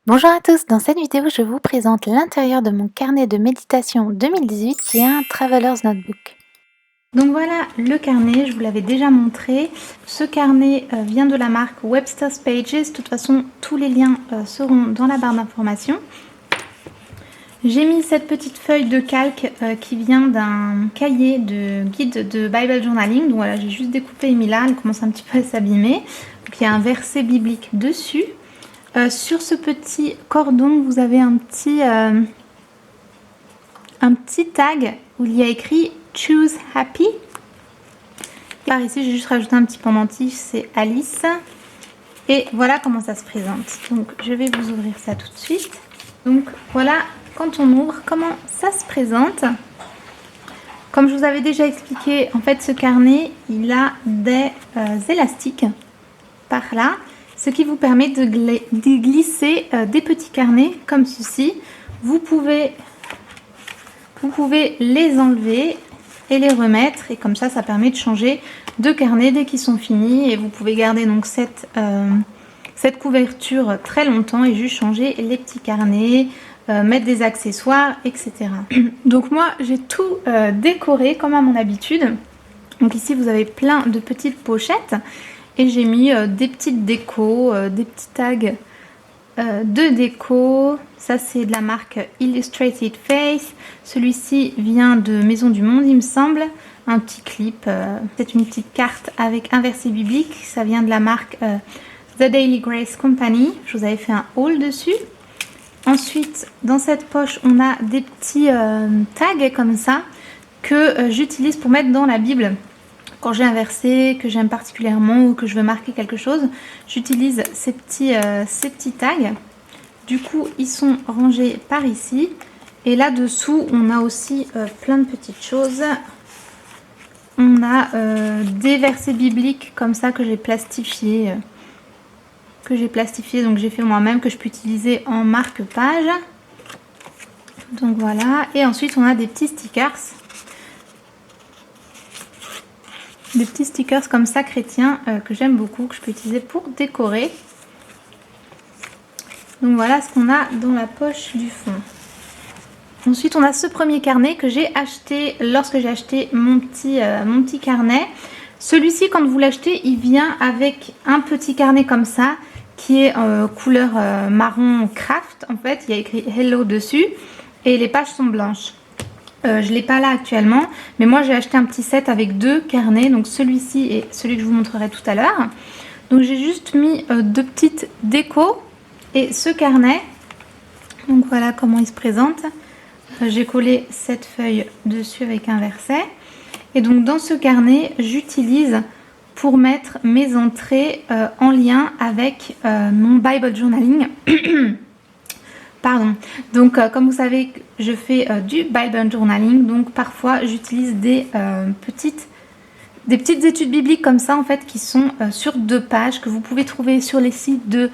Bonjour à tous, dans cette vidéo je vous présente l'intérieur de mon carnet de méditation 2018 qui est un Traveler's Notebook. Donc voilà le carnet, je vous l'avais déjà montré. Ce carnet vient de la marque Webster's Pages, de toute façon tous les liens seront dans la barre d'informations. J'ai mis cette petite feuille de calque qui vient d'un cahier de guide de Bible Journaling. Donc voilà, j'ai juste découpé et mis là, elle commence un petit peu à s'abîmer. Donc il y a un verset biblique dessus. Sur ce petit cordon, vous avez un petit tag où il y a écrit Choose Happy. Par ici, j'ai juste rajouté un petit pendentif, c'est Alice. Et voilà comment ça se présente. Donc, je vais vous ouvrir ça tout de suite. Donc, voilà quand on ouvre, comment ça se présente. Comme je vous avais déjà expliqué, en fait, ce carnet, il a des élastiques par là. Ce qui vous permet de glisser des petits carnets comme ceci. Vous pouvez les enlever et les remettre. Et comme ça, ça permet de changer de carnet dès qu'ils sont finis. Et vous pouvez garder donc cette couverture très longtemps et juste changer les petits carnets, mettre des accessoires, etc. Donc moi, j'ai tout décoré comme à mon habitude. Donc ici, vous avez plein de petites pochettes. Et j'ai mis des petites décos, des petits tags de déco. Ça, c'est de la marque Illustrated Face. Celui-ci vient de Maison du Monde, il me semble. Un petit clip. C'est une petite carte avec un verset biblique. Ça vient de la marque The Daily Grace Company. Je vous avais fait un haul dessus. Ensuite, dans cette poche, on a des petits tags comme ça que j'utilise pour mettre dans la Bible. Quand j'ai un verset que j'aime particulièrement ou que je veux marquer quelque chose, j'utilise ces petits tags. Du coup, ils sont rangés par ici. Et là-dessous, on a aussi plein de petites choses. On a des versets bibliques comme ça que j'ai plastifiés. Donc j'ai fait moi-même, que je peux utiliser en marque-page. Donc voilà. Et ensuite, on a des petits stickers. Des petits stickers comme ça chrétiens que j'aime beaucoup, que je peux utiliser pour décorer. Donc voilà ce qu'on a dans la poche du fond. Ensuite, on a ce premier carnet que j'ai acheté lorsque j'ai acheté mon petit carnet. Celui-ci, quand vous l'achetez, il vient avec un petit carnet comme ça qui est couleur marron craft. En fait, il y a écrit Hello dessus et les pages sont blanches. Je ne l'ai pas là actuellement, mais moi j'ai acheté un petit set avec deux carnets, donc celui-ci et celui que je vous montrerai tout à l'heure. Donc j'ai juste mis deux petites décos et ce carnet. Donc voilà comment il se présente. J'ai collé cette feuille dessus avec un verset. Et donc dans ce carnet, j'utilise pour mettre mes entrées en lien avec mon Bible Journaling. Pardon. Donc comme vous savez, je fais du Bible Journaling, donc parfois j'utilise des petites études bibliques comme ça en fait qui sont sur 2 pages que vous pouvez trouver sur les sites de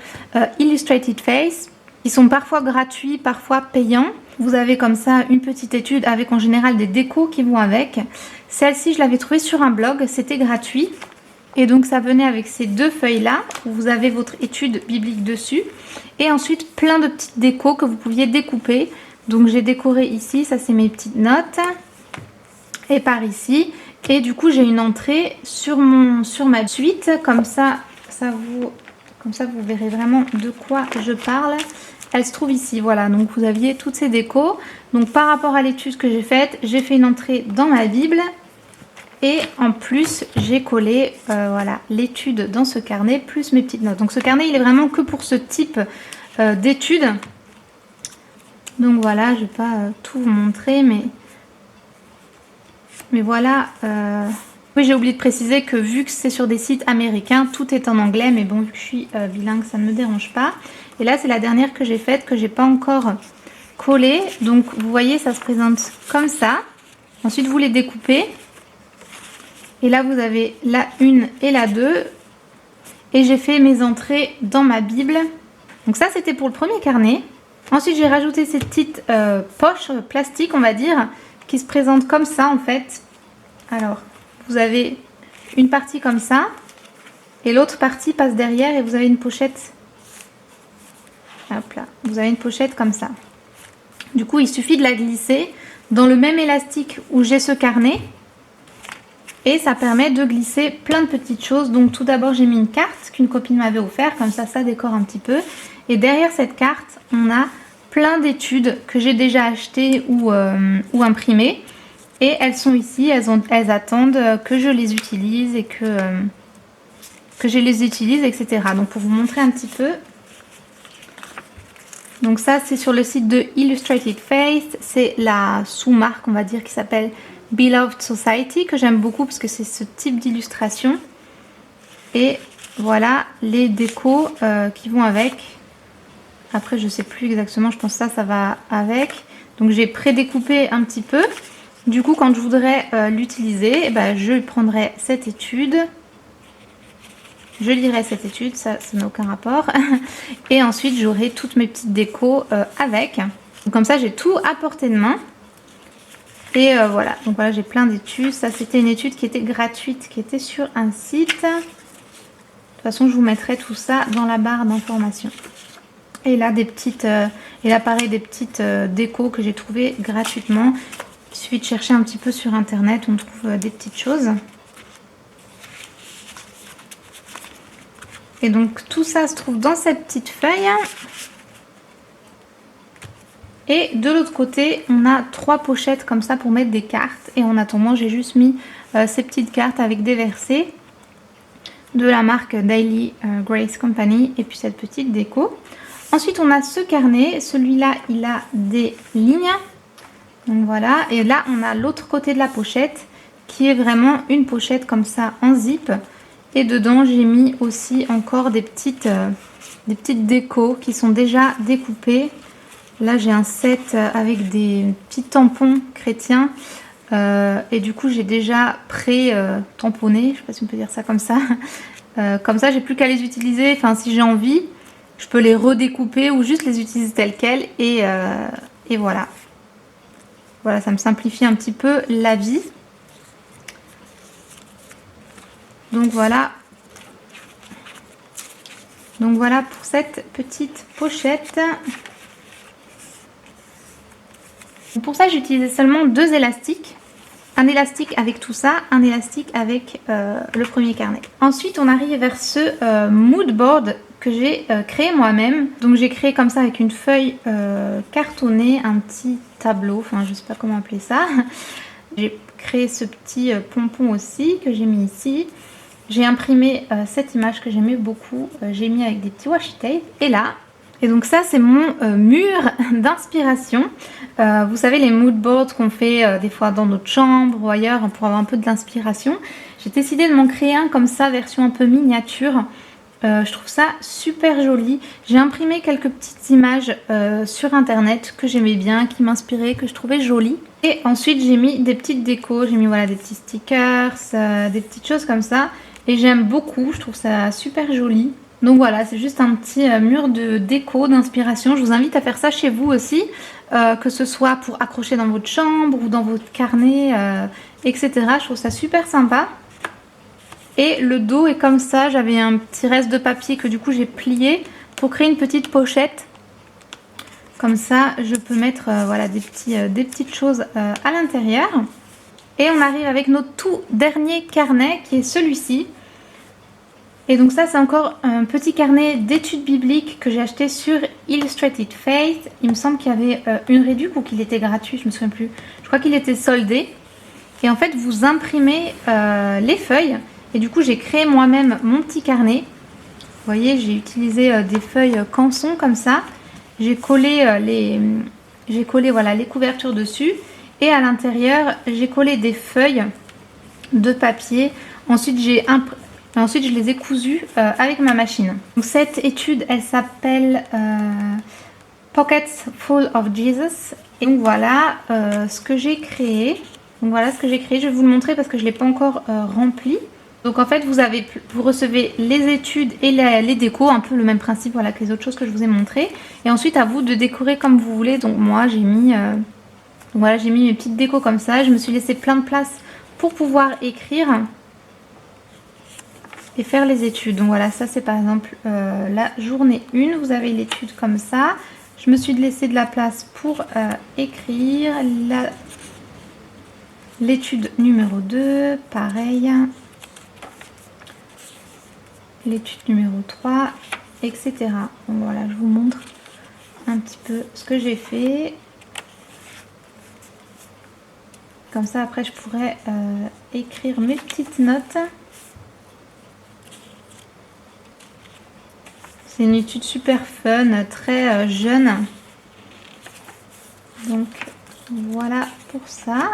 Illustrated Face. Ils sont parfois gratuits, parfois payants. Vous avez comme ça une petite étude avec en général des décos qui vont avec. Celle-ci, je l'avais trouvée sur un blog, c'était gratuit. Et donc ça venait avec ces 2 feuilles là, où vous avez votre étude biblique dessus. Et ensuite plein de petites décos que vous pouviez découper. Donc j'ai décoré ici, ça c'est mes petites notes. Et par ici. Et du coup j'ai une entrée sur ma suite. Comme ça vous verrez vraiment de quoi je parle. Elle se trouve ici, voilà. Donc vous aviez toutes ces décos. Donc par rapport à l'étude que j'ai faite, j'ai fait une entrée dans ma Bible. Et en plus, j'ai collé voilà, l'étude dans ce carnet, plus mes petites notes. Donc ce carnet, il est vraiment que pour ce type d'études. Donc voilà, je ne vais pas tout vous montrer, mais voilà. Oui, j'ai oublié de préciser que vu que c'est sur des sites américains, tout est en anglais. Mais bon, vu que je suis bilingue, ça ne me dérange pas. Et là, c'est la dernière que j'ai faite, que j'ai pas encore collée. Donc vous voyez, ça se présente comme ça. Ensuite, vous les découpez. Et là, vous avez la 1 et la 2. Et j'ai fait mes entrées dans ma Bible. Donc ça, c'était pour le premier carnet. Ensuite, j'ai rajouté ces petites poches plastiques, on va dire, qui se présentent comme ça, en fait. Alors, vous avez une partie comme ça. Et l'autre partie passe derrière et vous avez une pochette Hop là, vous avez une pochette comme ça. Du coup, il suffit de la glisser dans le même élastique où j'ai ce carnet. Et ça permet de glisser plein de petites choses. Donc tout d'abord, j'ai mis une carte qu'une copine m'avait offert. Comme ça décore un petit peu. Et derrière cette carte, on a plein d'études que j'ai déjà achetées ou imprimées. Et elles sont ici, elles attendent que je les utilise et que je les utilise, etc. Donc pour vous montrer un petit peu. Donc ça, c'est sur le site de Illustrated Faith. C'est la sous-marque, on va dire, qui s'appelle Beloved Society, que j'aime beaucoup parce que c'est ce type d'illustration. Et voilà les décos qui vont avec. Après, je sais plus exactement, je pense que ça va avec. Donc j'ai pré-découpé un petit peu. Du coup, quand je voudrais l'utiliser, je prendrai cette étude. Je lirai cette étude, ça n'a aucun rapport. Et ensuite, j'aurai toutes mes petites décos avec. Donc, comme ça, j'ai tout à portée de main. Et voilà, donc voilà, j'ai plein d'études. Ça, c'était une étude qui était gratuite, qui était sur un site. De toute façon, je vous mettrai tout ça dans la barre d'informations. Et là, des petites, et là, pareil, des petites décos que j'ai trouvées gratuitement. Il suffit de chercher un petit peu sur internet, on trouve des petites choses. Et donc tout ça se trouve dans cette petite feuille. Et de l'autre côté, on a 3 pochettes comme ça pour mettre des cartes. Et en attendant, j'ai juste mis ces petites cartes avec des versets de la marque Daily Grace Company. Et puis cette petite déco. Ensuite, on a ce carnet. Celui-là, il a des lignes. Donc voilà. Et là, on a l'autre côté de la pochette qui est vraiment une pochette comme ça en zip. Et dedans, j'ai mis aussi encore des petites décos qui sont déjà découpées. Là, j'ai un set avec des petits tampons chrétiens. Et du coup, j'ai déjà pré-tamponné. Je ne sais pas si on peut dire ça comme ça. Comme ça, j'ai plus qu'à les utiliser. Enfin, si j'ai envie, je peux les redécouper ou juste les utiliser telles quelles. Et voilà. Voilà, ça me simplifie un petit peu la vie. Donc voilà pour cette petite pochette. Pour ça, j'ai utilisé seulement 2 élastiques. Un élastique avec tout ça, un élastique avec le premier carnet. Ensuite, on arrive vers ce mood board que j'ai créé moi-même. Donc j'ai créé comme ça avec une feuille cartonnée, un petit tableau, enfin je sais pas comment appeler ça. J'ai créé ce petit pompon aussi que j'ai mis ici. J'ai imprimé cette image que j'aimais beaucoup. J'ai mis avec des petits washi tape. Et là, et donc ça c'est mon mur d'inspiration. Vous savez les mood boards qu'on fait des fois dans notre chambre ou ailleurs pour avoir un peu de l'inspiration. J'ai décidé de m'en créer un comme ça, version un peu miniature. Je trouve ça super joli. J'ai imprimé quelques petites images sur internet que j'aimais bien, qui m'inspiraient, que je trouvais jolies. Et ensuite j'ai mis des petites décos. J'ai mis voilà des petits stickers, des petites choses comme ça. Et j'aime beaucoup, je trouve ça super joli. Donc voilà, c'est juste un petit mur de déco, d'inspiration. Je vous invite à faire ça chez vous aussi, que ce soit pour accrocher dans votre chambre ou dans votre carnet, etc. Je trouve ça super sympa. Et le dos est comme ça, j'avais un petit reste de papier que du coup j'ai plié pour créer une petite pochette. Comme ça, je peux mettre voilà, des petites choses à l'intérieur. Et on arrive avec notre tout dernier carnet qui est celui-ci. Et donc ça c'est encore un petit carnet d'études bibliques que j'ai acheté sur Illustrated Faith. Il me semble qu'il y avait une réduc ou qu'il était gratuit, je me souviens plus. Je crois qu'il était soldé. Et en fait vous imprimez les feuilles. Et du coup j'ai créé moi-même mon petit carnet. Vous voyez, j'ai utilisé des feuilles canson comme ça. J'ai collé voilà, les couvertures dessus. Et à l'intérieur, j'ai collé des feuilles de papier. Ensuite, je les ai cousues avec ma machine. Donc, cette étude, elle s'appelle Pockets Full of Jesus. Et donc voilà ce que j'ai créé. Je vais vous le montrer parce que je ne l'ai pas encore rempli. Donc en fait, vous recevez les études et les décos, un peu le même principe voilà, que les autres choses que je vous ai montrées. Et ensuite, à vous de décorer comme vous voulez. Donc moi, j'ai mis mes petites décos comme ça. Je me suis laissé plein de place pour pouvoir écrire. et faire les études. Donc voilà, ça c'est par exemple la journée 1, vous avez l'étude comme ça. Je me suis laissé de la place pour écrire l'étude numéro 2, pareil. L'étude numéro 3, etc. Donc voilà, je vous montre un petit peu ce que j'ai fait. Comme ça, après, je pourrais écrire mes petites notes. C'est une étude super fun, très jeune. Donc, voilà pour ça.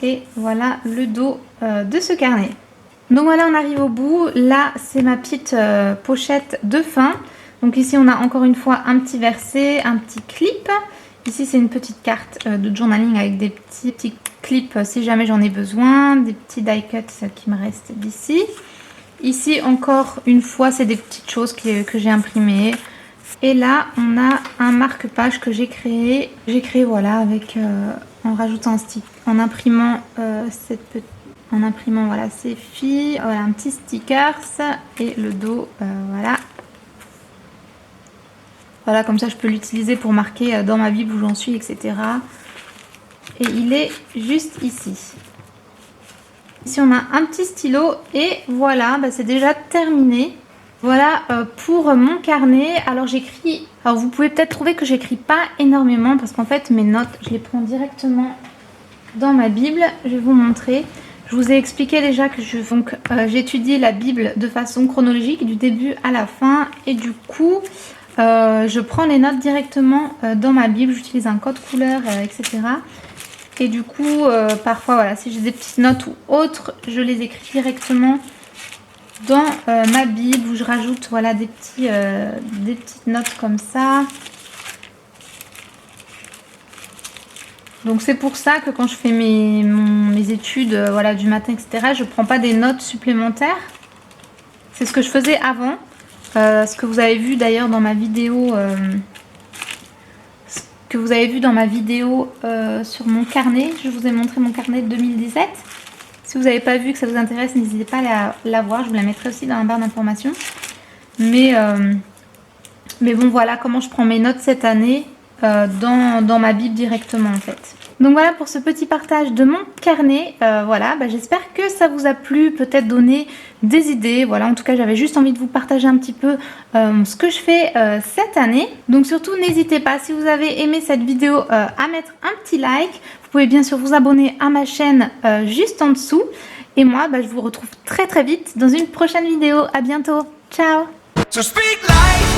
Et voilà le dos de ce carnet. Donc voilà, on arrive au bout. Là, c'est ma petite pochette de fin. Donc ici, on a encore une fois un petit verset, un petit clip. Ici, c'est une petite carte de journaling avec des petits clips si jamais j'en ai besoin. Des petits die cuts qui me restent d'ici. Ici, encore une fois, c'est des petites choses que j'ai imprimées. Et là, on a un marque-page que j'ai créé. J'ai créé, voilà, avec en rajoutant un stick, en imprimant voilà, ces filles. Voilà, un petit stickers et le dos, voilà. Voilà, comme ça je peux l'utiliser pour marquer dans ma Bible où j'en suis, etc. Et il est juste ici. Ici on a un petit stylo et voilà, bah, c'est déjà terminé. Voilà pour mon carnet. Alors j'écris, alors vous pouvez peut-être trouver que j'écris pas énormément parce qu'en fait mes notes, je les prends directement dans ma Bible. Je vais vous montrer. Je vous ai expliqué déjà que j'étudie la Bible de façon chronologique du début à la fin et du coup... je prends les notes directement dans ma Bible, j'utilise un code couleur, etc. Et du coup, parfois, voilà, si j'ai des petites notes ou autres, je les écris directement dans ma Bible où je rajoute, voilà, des petites notes comme ça. Donc c'est pour ça que quand je fais mes études, voilà, du matin, etc., je prends pas des notes supplémentaires. C'est ce que je faisais avant. Ce que vous avez vu d'ailleurs dans ma vidéo, sur mon carnet. Je vous ai montré mon carnet de 2017. Si vous n'avez pas vu, que ça vous intéresse, n'hésitez pas à la voir. Je vous la mettrai aussi dans la barre d'informations. Mais bon, voilà comment je prends mes notes cette année dans ma Bible directement en fait. Donc voilà pour ce petit partage de mon carnet. Voilà, bah, j'espère que ça vous a plu, peut-être donné des idées. Voilà, en tout cas, j'avais juste envie de vous partager un petit peu ce que je fais cette année. Donc surtout, n'hésitez pas, si vous avez aimé cette vidéo, à mettre un petit like. Vous pouvez bien sûr vous abonner à ma chaîne juste en dessous. Et moi, bah, je vous retrouve très très vite dans une prochaine vidéo. À bientôt. Ciao! So speak life.